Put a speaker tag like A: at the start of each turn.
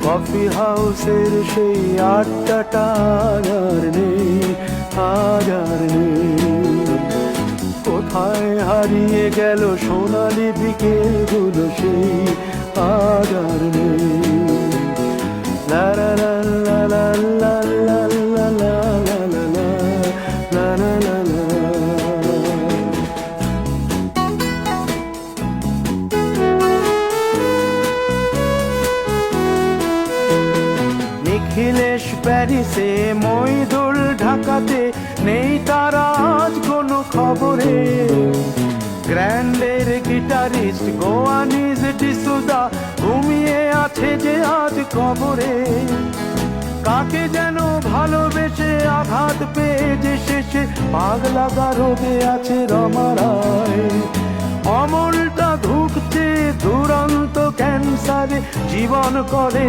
A: Coffee হাউসের সেই আড্ডাটা আর নেই, আর নেই। কোথায় হারিয়ে গেল সোনালি বিকেলগুলো সেই আর নেই। লা লা লা লা লা লা লা লা লা লা লা লা লা লা। নিখিলেশ প্যারিসে, মইদুল ঢাকাতে, নেই তারা আজ কোনো খবরে। গ্র্যান্ডের গিটারিস্ট গোয়ানিজ ডিসুজা ঘুমিয়ে আছে যে আজ কবরে। কাকে যেন ভালোবেসে আঘাত পেয়ে যে শেষে পাগলা গারদে আছে রমা রায়। অমলটা ধুঁকছে দুরন্ত ক্যান্সারে, জীবন করে